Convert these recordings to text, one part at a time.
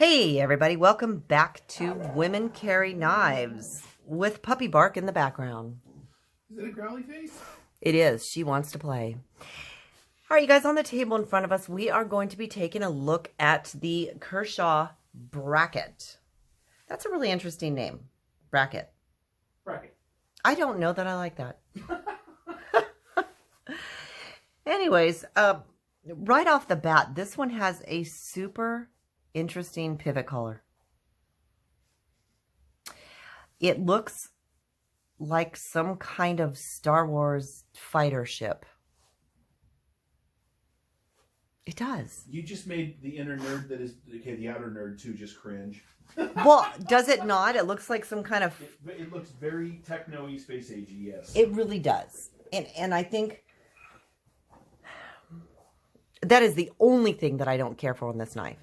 Hey everybody, welcome back to Women Carry Knives with Puppy Bark in the background. Is it a growly face? It is. She wants to play. All right, you guys, on the table in front of us, we are going to be taking a look at the Kershaw Bracket. That's a really interesting name. Bracket. Bracket. I don't know that I like that. Anyways, right off the bat, this one has a super interesting pivot collar. It looks like some kind of Star Wars fighter ship. It does. You just made the inner nerd that is, okay, the outer nerd too, just cringe. Well, does it not? It looks like some kind of... It looks very techno-y, space agey, yes. It really does. And I think that is the only thing that I don't care for on this knife.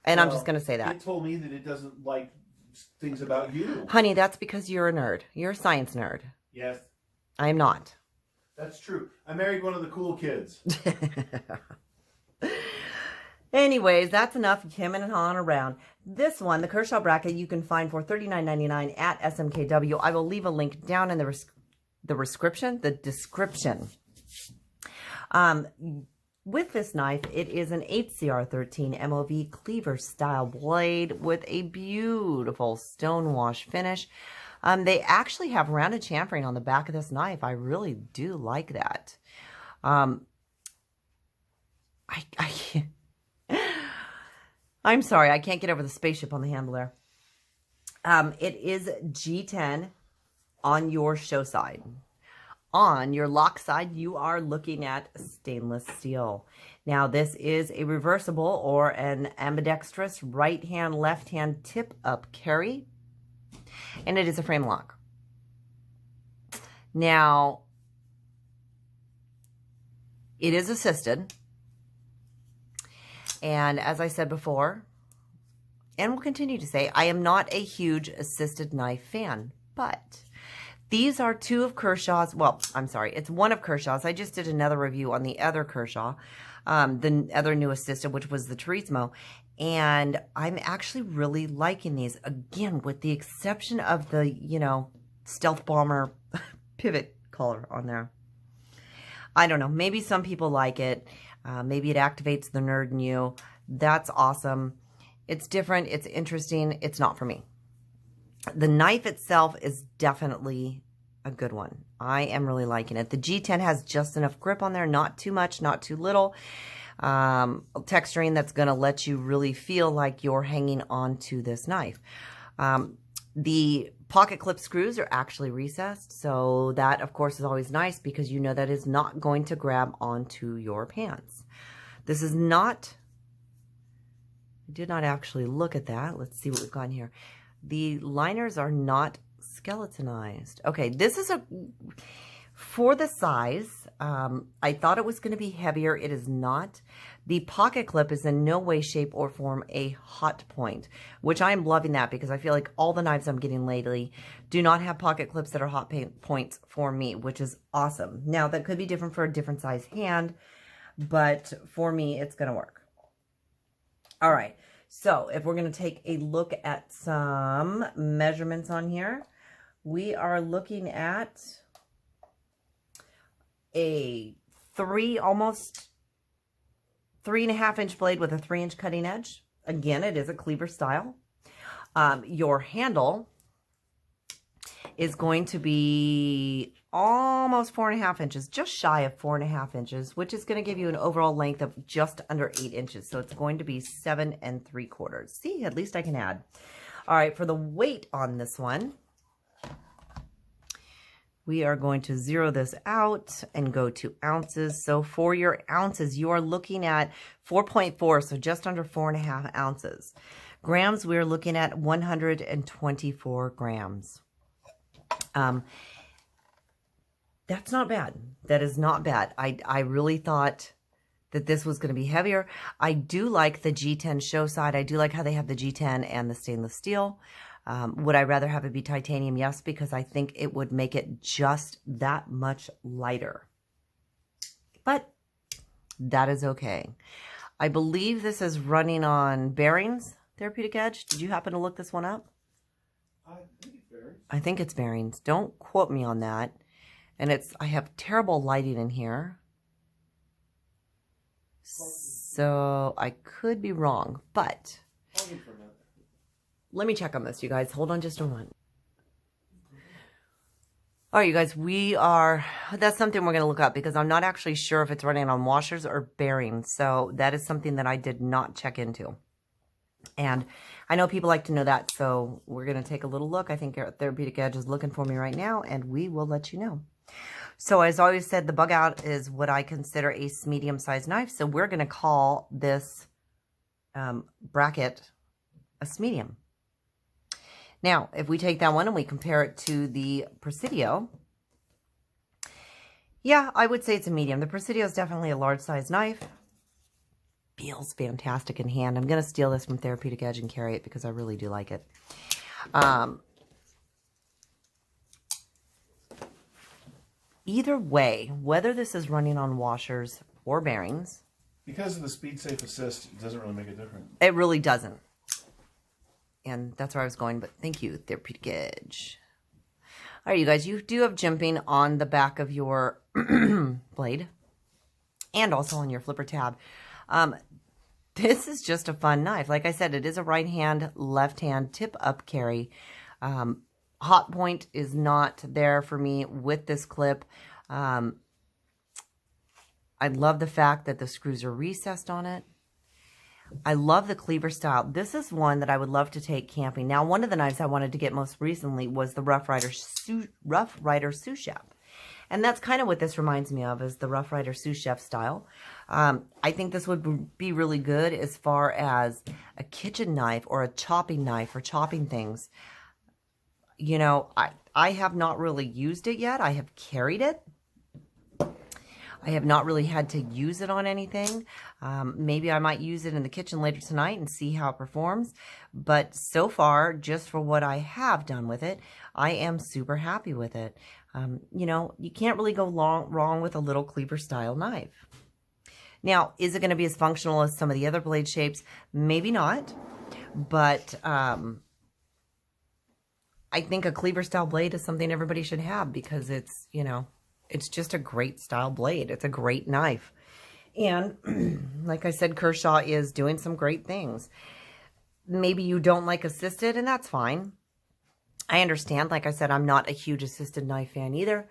And well, I'm just going to say that. It told me that it doesn't like things about you. Honey, that's because you're a nerd. You're a science nerd. Yes. I am not. That's true. I married one of the cool kids. Anyways, that's enough hemming and hawing around. This one, the Kershaw Bracket, you can find for $39.99 at SMKW. I will leave a link down in the description. With this knife, it is an 8CR13 MOV cleaver style blade with a beautiful stonewash finish. They actually have rounded chamfering on the back of this knife. I really do like that. I'm sorry, I can't get over the spaceship on the handle there. It is G10 on your show side. On your lock side, you are looking at stainless steel. Now, this is a reversible or an ambidextrous right hand, left hand tip up carry. And it is a frame lock. Now, it is assisted. And as I said before, and will continue to say, I am not a huge assisted knife fan, but these are two of Kershaw's, well, I'm sorry, it's one of Kershaw's. I just did another review on the other Kershaw, the other new assisted, which was the Turismo, and I'm actually really liking these, again, with the exception of the, Stealth Bomber pivot collar on there. I don't know, maybe some people like it. Maybe it activates the nerd in you. That's awesome. It's different. It's interesting. It's not for me. The knife itself is definitely a good one. I am really liking it. The G10 has just enough grip on there. Not too much, not too little. Texturing that's going to let you really feel like you're hanging on to this knife. The pocket clip screws are actually recessed, so that, of course, is always nice because you know that is not going to grab onto your pants. This is not, I did not actually look at that. Let's see what we've got in here. The liners are not skeletonized. Okay, this is for the size, I thought it was going to be heavier. It is not. The pocket clip is in no way, shape, or form a hot point, which I am loving that because I feel like all the knives I'm getting lately do not have pocket clips that are hot points for me, which is awesome. Now, that could be different for a different size hand, but for me, it's going to work. All right, so if we're going to take a look at some measurements on here, we are looking at a almost 3.5 inch blade with a 3-inch cutting edge. Again, it is a cleaver style. Your handle is going to be almost 4.5 inches, just shy of 4.5 inches, which is going to give you an overall length of just under 8 inches. So it's going to be 7 3/4. See, at least I can add. All right, for the weight on this one, we are going to zero this out and go to ounces. So for your ounces, you are looking at 4.4, so just under 4.5 ounces. Grams, we're looking at 124 grams. That's not bad. That is not bad. I really thought that this was going to be heavier. I do like the G10 show side. I do like how they have the G10 and the stainless steel. Would I rather have it be titanium? Yes, because I think it would make it just that much lighter. But that is okay. I believe this is running on bearings. Therapeutic Edge? Did you happen to look this one up? I think it's bearings. I think it's bearings. Don't quote me on that. And I have terrible lighting in here. So I could be wrong, but let me check on this, you guys. Hold on just a moment. All right, you guys, that's something we're going to look up because I'm not actually sure if it's running on washers or bearings. So that is something that I did not check into. And I know people like to know that, so we're going to take a little look. I think Therapeutic Edge is looking for me right now, and we will let you know. So as I always said, the bug out is what I consider a medium-sized knife. So we're going to call this bracket a medium. Now, if we take that one and we compare it to the Presidio, yeah, I would say it's a medium. The Presidio is definitely a large-sized knife. Feels fantastic in hand. I'm going to steal this from Therapeutic Edge and carry it because I really do like it. Either way, whether this is running on washers or bearings, because of the speed safe assist, it doesn't really make a difference. It really doesn't. And that's where I was going, but thank you, Therapeutic Edge. All right, you guys, you do have jimping on the back of your blade and also on your flipper tab. This is just a fun knife. Like I said, it is a right hand, left hand, tip up carry. Hot point is not there for me with this clip. I love the fact that the screws are recessed on it. I love the cleaver style. This is one that I would love to take camping. Now, one of the knives I wanted to get most recently was the Rough Rider Sous Chef. And that's kind of what this reminds me of, is the Rough Rider Sous Chef style. I think this would be really good as far as a kitchen knife or a chopping knife for chopping things. You know, I have not really used it yet. I have carried it. I have not really had to use it on anything. Maybe I might use it in the kitchen later tonight and see how it performs. But so far, just for what I have done with it, I am super happy with it. You know, you can't really go wrong with a little cleaver style knife. Now, is it going to be as functional as some of the other blade shapes? Maybe not. But I think a cleaver style blade is something everybody should have because it's, you know, it's just a great style blade. It's a great knife. And like I said, Kershaw is doing some great things. Maybe you don't like assisted, and that's fine. I understand. Like I said, I'm not a huge assisted knife fan either.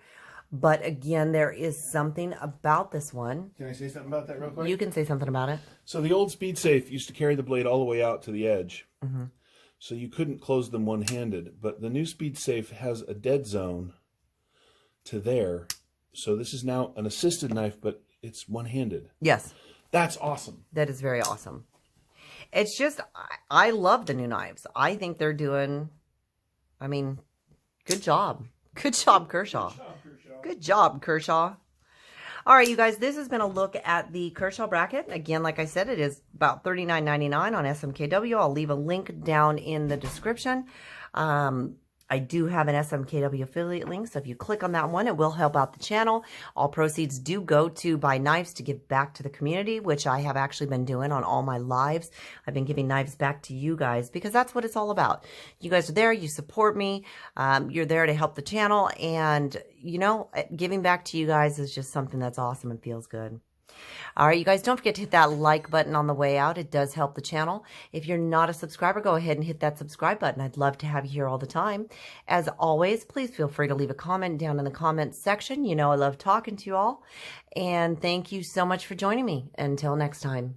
But again, there is something about this one. Can I say something about that real quick? You can say something about it. So the old Speed Safe used to carry the blade all the way out to the edge. Mm-hmm. So you couldn't close them one-handed. But the new Speed Safe has a dead zone to there. So this is now an assisted knife, but it's one-handed. Yes. That's awesome. That is very awesome. It's just, I love the new knives. I think they're doing, I mean, good job. Good job, Kershaw. Good job, Kershaw. All right, you guys, this has been a look at the Kershaw Bracket. Again, like I said, it is about $39.99 on SMKW. I'll leave a link down in the description. I do have an SMKW affiliate link, so if you click on that one, it will help out the channel. All proceeds do go to buy knives to give back to the community, which I have actually been doing on all my lives. I've been giving knives back to you guys because that's what it's all about. You guys are there, you support me, you're there to help the channel, and, you know, giving back to you guys is just something that's awesome and feels good. All right, you guys, don't forget to hit that like button on the way out. It does help the channel. If you're not a subscriber, go ahead and hit that subscribe button. I'd love to have you here all the time. As always, please feel free to leave a comment down in the comments section. You know I love talking to you all. And thank you so much for joining me. Until next time.